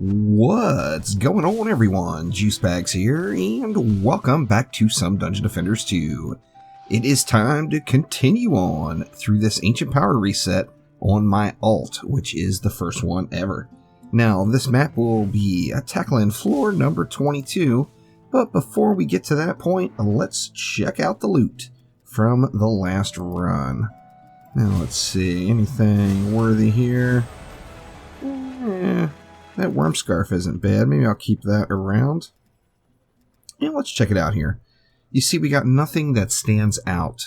What's going on, everyone? Juicebags here, and welcome back to some Dungeon Defenders 2. It is time to continue on through this Ancient Power reset on my alt, which is the first one ever. Now, this map will be tackling floor number 22, but before we get to that point, let's check out the loot from the last run. Now, let's see, anything worthy here? That worm scarf isn't bad. Maybe I'll keep that around. And let's check it out here. You see, we got nothing that stands out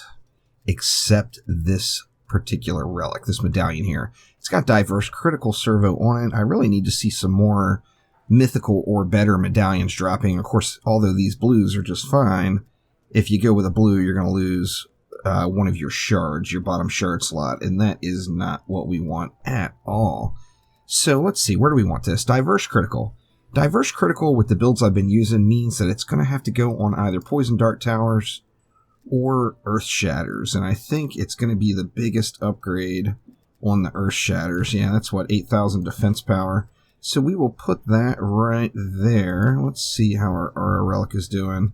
except this particular relic, this medallion here. It's got diverse critical servo on it. I really need to see some more mythical or better medallions dropping. Of course, although these blues are just fine, if you go with a blue, you're going to lose one of your shards, your bottom shard slot, and that is not what we want at all. So let's see, where do we want this? Diverse critical. Diverse critical with the builds I've been using means that it's going to have to go on either poison dart towers or earth shatters. And I think it's going to be the biggest upgrade on the earth shatters. Yeah, that's what, 8,000 defense power. So we will put that right there. Let's see how our Aura Relic is doing.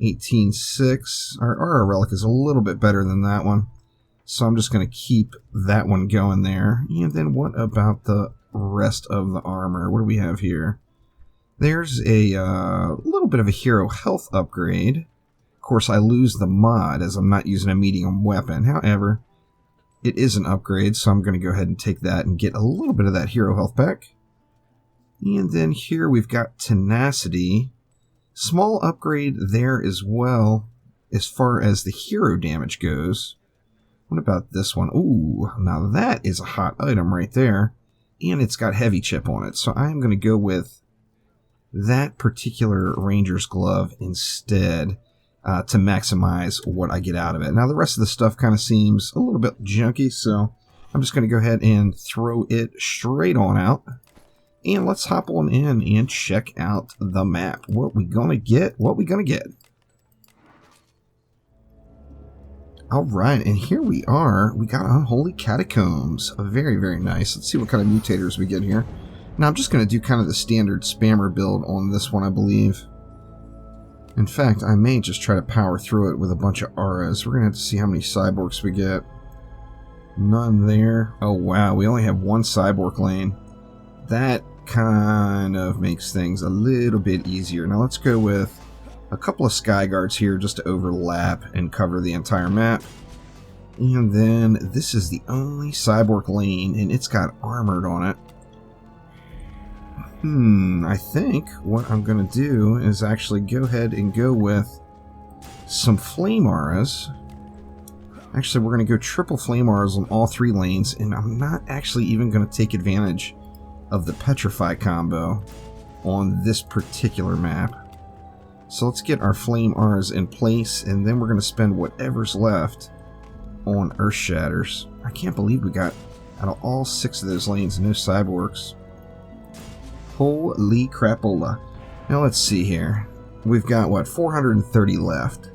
18.6. Our Aura Relic is a little bit better than that one. So I'm just going to keep that one going there. And then what about the rest of the armor? What do we have here? There's a little bit of a hero health upgrade. Of course, I lose the mod as I'm not using a medium weapon. However, it is an upgrade, so I'm going to go ahead and take that and get a little bit of that hero health back. And then here we've got tenacity. Small upgrade there as well as far as the hero damage goes. What about this one? Ooh, now that is a hot item right there. And it's got heavy chip on it. So I'm going to go with that particular Ranger's Glove instead to maximize what I get out of it. Now the rest of the stuff kind of seems a little bit junky, so I'm just going to go ahead and throw it straight on out. And let's hop on in and check out the map. What we going to get? What we going to get? Alright, and here we are. We got Unholy Catacombs. Very, very nice. Let's see what kind of mutators we get here. Now, I'm just going to do kind of the standard spammer build on this one, I believe. In fact, I may just try to power through it with a bunch of auras. We're going to have to see how many cyborgs we get. None there. Oh, wow. We only have one cyborg lane. That kind of makes things a little bit easier. Now, let's go with a couple of sky guards here just to overlap and cover the entire map. And then this is the only cyborg lane, and it's got armored on it. I think what I'm going to do is actually go ahead and go with some flame auras. Actually, we're going to go triple flame auras on all three lanes, and I'm not actually even going to take advantage of the petrify combo on this particular map. So let's get our flame auras in place, and then we're going to spend whatever's left on earth shatters. I can't believe we got out of all 6 of those lanes no cyborgs. Holy crapola. Now let's see here. We've got, what, 430 left.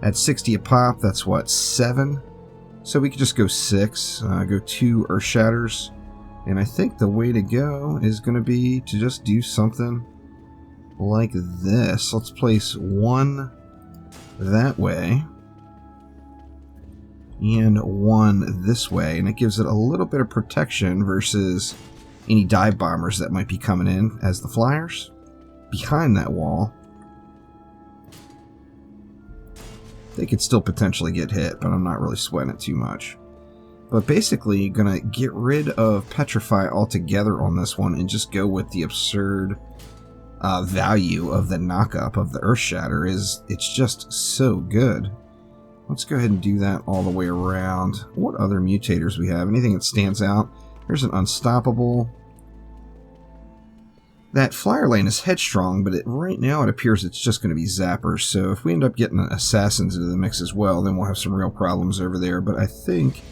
At 60 a pop, that's what, 7? So we could just go 6, go 2 earth shatters. And I think the way to go is going to be to just do something like this. Let's place 1 that way and 1 this way, and it gives it a little bit of protection versus any dive bombers that might be coming in as the flyers behind that wall. They could still potentially get hit, but I'm not really sweating it too much. But basically, gonna get rid of petrify altogether on this one and just go with the absurd value of the knockup of the earth shatter. It's just so good. Let's go ahead and do that all the way around. What other mutators we have? Anything that stands out? There's an unstoppable. That flyer lane is headstrong, but right now it appears it's just going to be zappers. So if we end up getting assassins into the mix as well, then we'll have some real problems over there. But I think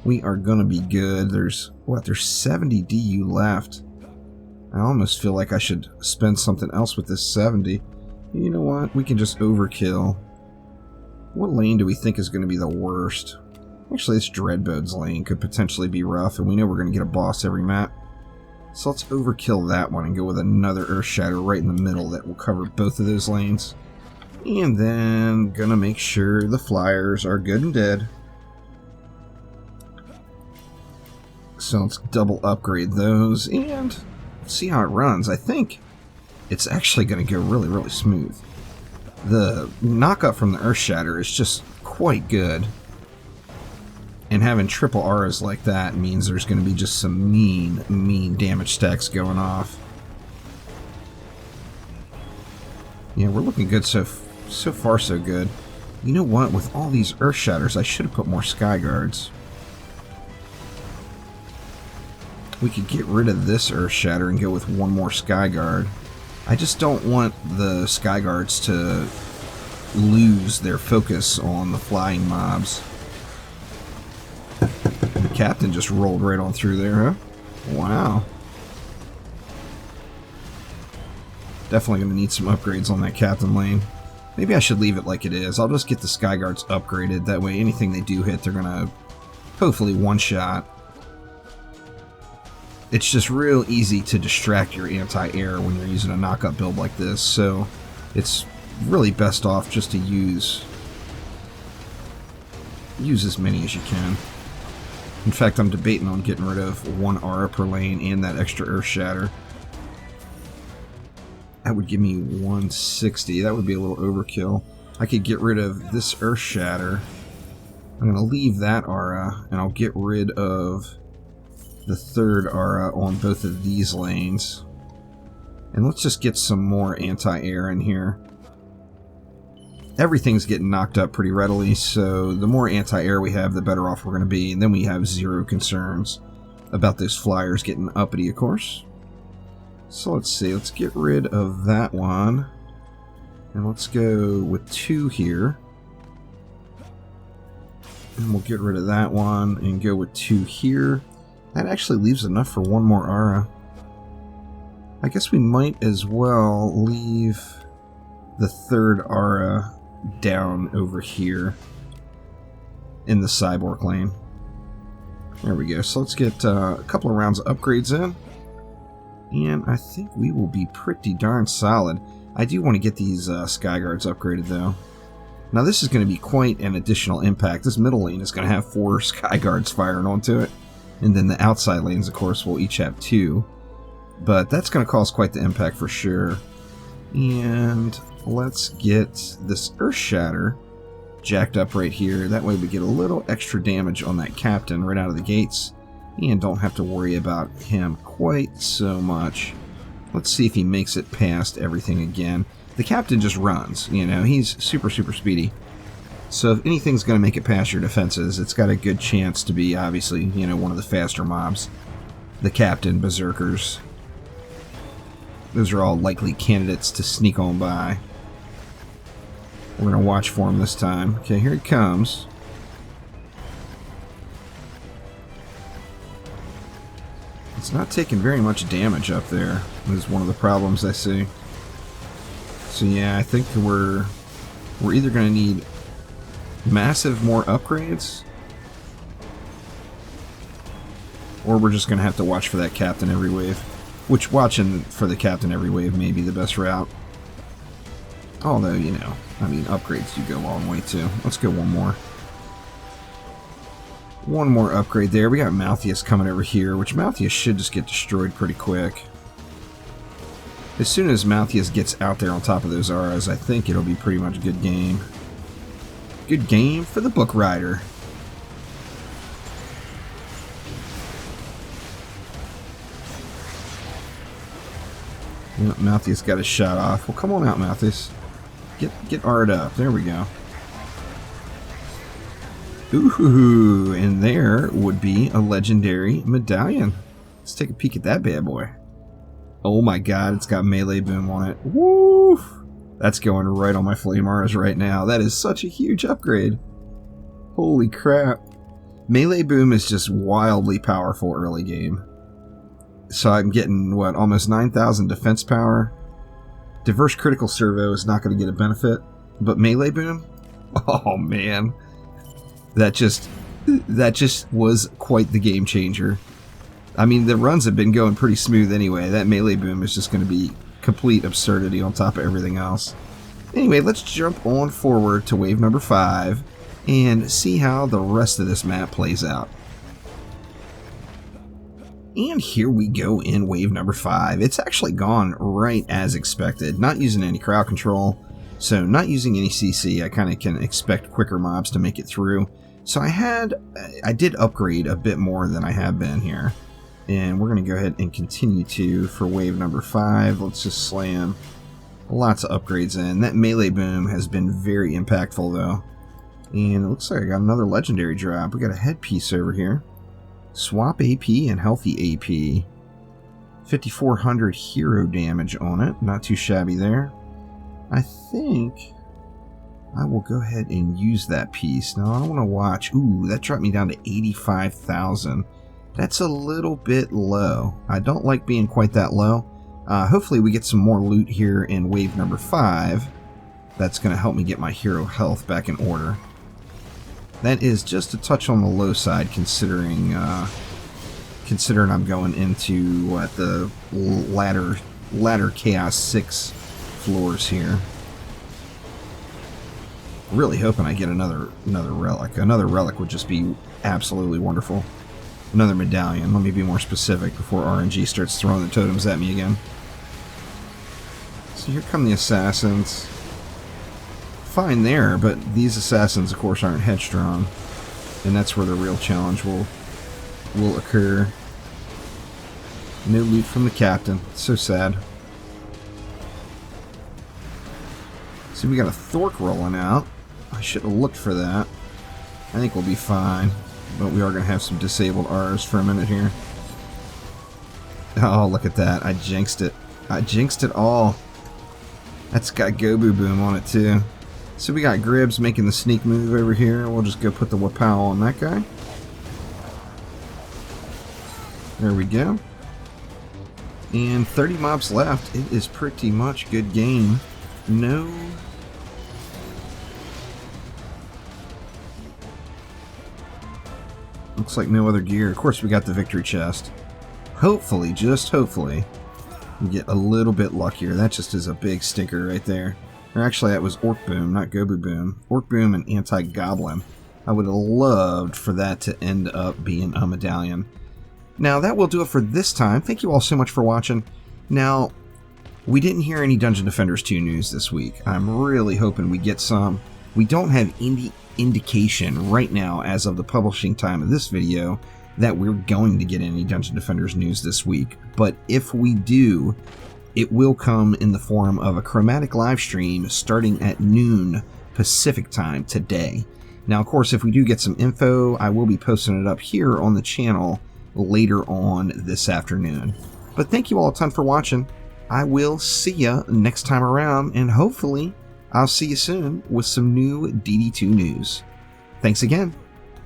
we are going to be good. There's 70 DU left. I almost feel like I should spend something else with this 70. You know what? We can just overkill. What lane do we think is going to be the worst? Actually, this Dreadbode's lane could potentially be rough, and we know we're going to get a boss every map. So let's overkill that one and go with another Earth Shatter right in the middle that will cover both of those lanes. And then gonna make sure the flyers are good and dead. So let's double upgrade those and see how it runs. I think it's actually going to go really, really smooth. The knockup from the Earth Shatter is just quite good. And having triple auras like that means there's going to be just some mean damage stacks going off. Yeah, we're looking good so far so good. You know what? With all these Earth Shatters, I should have put more Sky Guards. We could get rid of this Earth Shatter and go with one more Sky Guard. I just don't want the Sky Guards to lose their focus on the flying mobs. The Captain just rolled right on through there, huh? Wow. Definitely going to need some upgrades on that Captain lane. Maybe I should leave it like it is. I'll just get the Sky Guards upgraded. That way anything they do hit, they're going to hopefully one-shot. It's just real easy to distract your anti-air when you're using a knockup build like this, so it's really best off just to use as many as you can. In fact, I'm debating on getting rid of one aura per lane and that extra Earth Shatter. That would give me 160. That would be a little overkill. I could get rid of this Earth Shatter. I'm going to leave that aura, and I'll get rid of the third aura on both of these lanes. And let's just get some more anti-air in here. Everything's getting knocked up pretty readily, so the more anti-air we have, the better off we're going to be. And then we have zero concerns about those flyers getting uppity, of course. So let's see, let's get rid of that one. And let's go with 2 here. And we'll get rid of that one and go with 2 here. That actually leaves enough for one more aura. I guess we might as well leave the third aura down over here in the Cyborg lane. There we go. So let's get a couple of rounds of upgrades in. And I think we will be pretty darn solid. I do want to get these Sky Guards upgraded though. Now this is going to be quite an additional impact. This middle lane is going to have 4 Sky Guards firing onto it. And then the outside lanes, of course, will each have 2. But that's going to cause quite the impact for sure. And let's get this Earth Shatter jacked up right here. That way we get a little extra damage on that Captain right out of the gates. And don't have to worry about him quite so much. Let's see if he makes it past everything again. The Captain just runs, you know, he's super speedy. So if anything's going to make it past your defenses, it's got a good chance to be, obviously, you know, one of the faster mobs. The Captain, Berserkers. Those are all likely candidates to sneak on by. We're going to watch for him this time. Okay, here he comes. It's not taking very much damage up there. This is one of the problems I see. So yeah, I think we're either going to need massive more upgrades, or we're just going to have to watch for that Captain every wave. Which, watching for the Captain every wave may be the best route. Although, you know, I mean, upgrades do go a long way too. Let's go one more. One more upgrade there. We got Malthius coming over here, which Malthius should just get destroyed pretty quick. As soon as Malthius gets out there on top of those auras, I think it'll be pretty much a good game. Good game for the Book Rider. Yep, Malthius got his shot off. Well, come on out, Malthius. Get Art up. There we go. Ooh, and there would be a legendary Medallion. Let's take a peek at that bad boy. Oh my god, it's got melee boom on it. Woo! That's going right on my Flame Auras right now. That is such a huge upgrade. Holy crap. Melee boom is just wildly powerful early game. So I'm getting, what, almost 9,000 defense power. Diverse critical servo is not going to get a benefit. But melee boom? Oh man. That just was quite the game changer. I mean, the runs have been going pretty smooth anyway. That melee boom is just going to be complete absurdity on top of everything else. Anyway, let's jump on forward to wave number 5 and see how the rest of this map plays out. And here we go in wave number 5. It's actually gone right as expected. Not using any crowd control, so not using any CC. I kind of can expect quicker mobs to make it through. So I did upgrade a bit more than I have been here. And we're going to go ahead and continue to for wave number 5. Let's just slam lots of upgrades in. That melee boom has been very impactful though. And it looks like I got another legendary drop. We got a headpiece over here. Swap AP and healthy AP. 5400 hero damage on it. Not too shabby there. I think I will go ahead and use that piece. Now I want to watch. Ooh, that dropped me down to 85,000. That's a little bit low. I don't like being quite that low. Hopefully we get some more loot here in wave number 5. That's going to help me get my hero health back in order. That is just a touch on the low side, considering I'm going into what the ladder Chaos 6 floors here. Really hoping I get another relic. Another relic would just be absolutely wonderful. Another medallion. Let me be more specific before RNG starts throwing the totems at me again. So here come the assassins. Fine there, but these assassins, of course, aren't headstrong, and that's where the real challenge will occur. No loot from the captain. So sad. See, we got a Thork rolling out. I should have looked for that. I think we'll be fine, but we are going to have some disabled R's for a minute here. Oh, look at that. I jinxed it. I jinxed it all. That's got Gobu Boom on it, too. So we got Gribbs making the sneak move over here. We'll just go put the Wapow on that guy. There we go. And 30 mobs left. It is pretty much good game. No. Looks like no other gear. Of course, we got the victory chest. Hopefully, just hopefully, we get a little bit luckier. That just is a big stinker right there. Or actually, that was Orc Boom, not Gobu Boom. Orc Boom and Anti-Goblin. I would have loved for that to end up being a medallion. Now, that will do it for this time. Thank you all so much for watching. Now, we didn't hear any Dungeon Defenders 2 news this week. I'm really hoping we get some. We don't have any indication right now, as of the publishing time of this video, that we're going to get any Dungeon Defenders news this week. But if we do, it will come in the form of a chromatic live stream starting at noon Pacific time today. Now, of course, if we do get some info, I will be posting it up here on the channel later on this afternoon. But thank you all a ton for watching. I will see ya next time around, and hopefully I'll see you soon with some new DD2 news. Thanks again.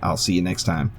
I'll see you next time.